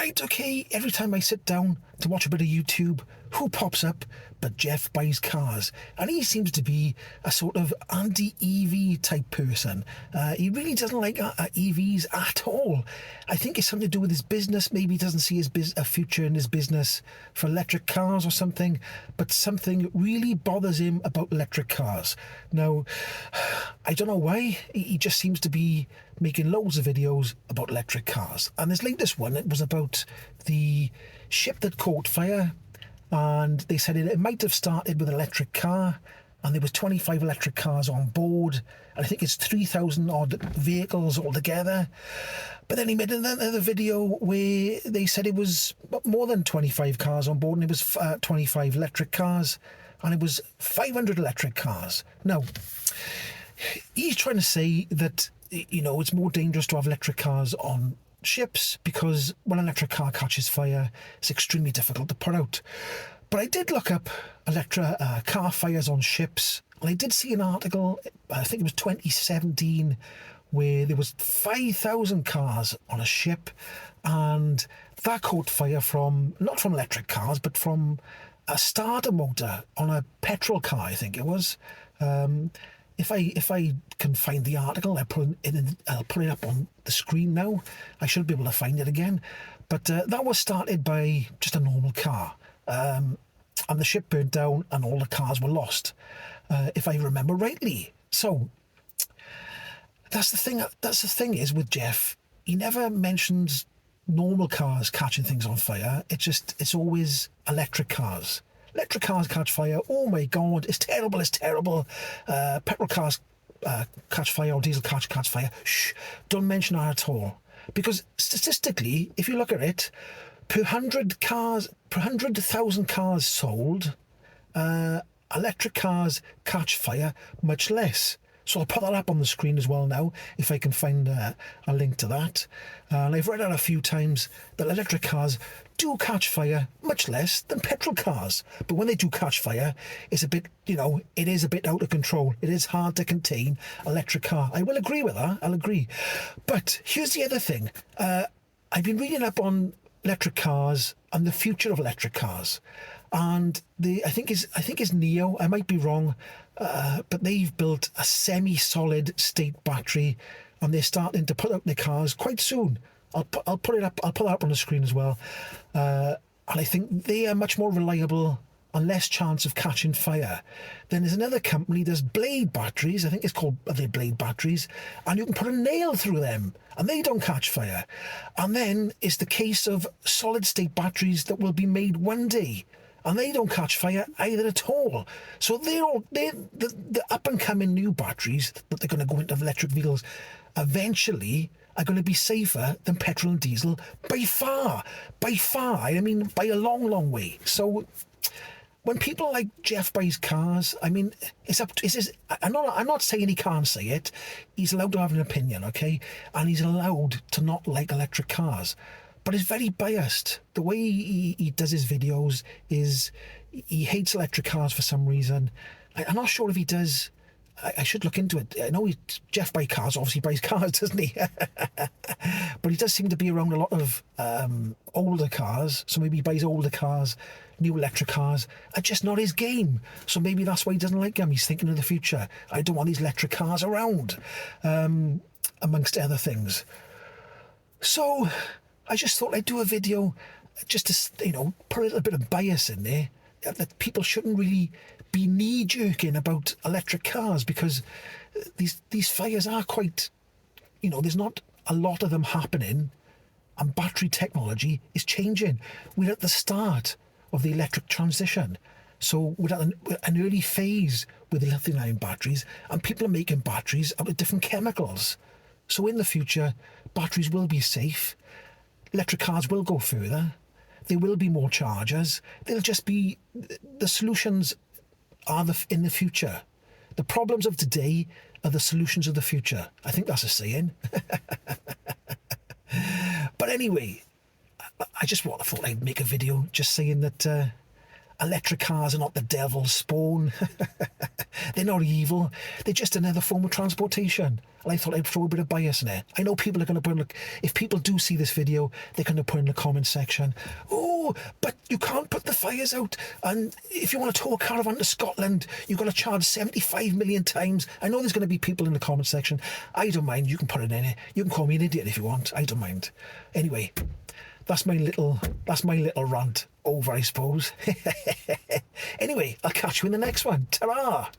right, okay, every time I sit down to watch a bit of YouTube, who pops up but Geoff Buys Cars? And he seems to be a sort of anti-EV type person. He really doesn't like EVs at all. I think it's something to do with his business. Maybe he doesn't see a future in his business for electric cars or something, but something really bothers him about electric cars. Now, I don't know why. He just seems to be making loads of videos about electric cars. And this latest one, it was about the ship that caught fire, and they said it might have started with an electric car, and there was 25 electric cars on board, and I think it's 3,000 odd vehicles altogether. But then he made another video where they said it was more than 25 cars on board, and it was 25 electric cars, and it was 500 electric cars. Now, he's trying to say that, you know, it's more dangerous to have electric cars on ships because when an electric car catches fire, it's extremely difficult to put out. But I did look up car fires on ships, and I did see an article, I think it was 2017, where there was 5,000 cars on a ship, and that caught fire not from electric cars, but from a starter motor on a petrol car, I think it was. If I can find the article, I'll put it up on the screen now. I should be able to find it again. But that was started by just a normal car. And the ship burnt down and all the cars were lost, if I remember rightly. So that's the thing. That's the thing is with Geoff, he never mentions normal cars catching things on fire. It's always electric cars. Electric cars catch fire. Oh my God, it's terrible, it's terrible. Petrol cars catch fire, or diesel cars catch fire. Shh, don't mention that at all. Because statistically, if you look at it, per 100,000 cars sold, electric cars catch fire much less. So I'll put that up on the screen as well now, if I can find a link to that. And I've read out a few times that electric cars do catch fire much less than petrol cars. But when they do catch fire, it's a bit, it is a bit out of control. It is hard to contain electric car. I will agree with that, I'll agree. But here's the other thing. I've been reading up on electric cars and the future of electric cars. And I think it's Neo, I might be wrong, but they've built a semi-solid state battery, and they're starting to put out their cars quite soon. I'll put it up. I'll put that up on the screen as well. And I think they are much more reliable and less chance of catching fire. Then there's another company. There's Blade batteries. I think it's called Blade batteries, and you can put a nail through them, and they don't catch fire. And then it's the case of solid state batteries that will be made one day, and they don't catch fire either at all. So the up and coming new batteries that they're going to go into electric vehicles eventually are going to be safer than petrol and diesel by far. I mean, by a long, long way. So when people like Geoff Buys Cars, I mean, I'm not saying he can't say it. He's allowed to have an opinion, okay? And he's allowed to not like electric cars. But he's very biased. The way he does his videos is he hates electric cars for some reason. I'm not sure if he does. I should look into it. I know Geoff Buys Cars obviously buys cars, doesn't he? But he does seem to be around a lot of older cars. So maybe he buys older cars, new electric cars. Are just not his game. So maybe that's why he doesn't like them. He's thinking of the future. I don't want these electric cars around, amongst other things. So I just thought I'd do a video just to, put a little bit of bias in there, that people shouldn't really be knee-jerking about electric cars, because these fires are quite, there's not a lot of them happening, and battery technology is changing. We're at the start of the electric transition. So we're at an early phase with lithium-ion batteries, and people are making batteries out of different chemicals. So in the future, batteries will be safe. Electric cars will go further. There will be more chargers. They'll just be, the solutions are in the future. The problems of today are the solutions of the future. I think that's a saying. But anyway, I thought I'd make a video just saying that electric cars are not the devil's spawn. They're not evil. They're just another form of transportation. And I thought I'd throw a bit of bias in it. I know people are going to put, look, if people do see this video, they're going to put in the comment section, oh, but you can't put the fires out. And if you want to tow a caravan to Scotland, you've got to charge 75 million times. I know there's going to be people in the comment section. I don't mind. You can put it in it. You can call me an idiot if you want. I don't mind. Anyway, that's my little rant over, I suppose. Anyway, I'll catch you in the next one. Ta-ra!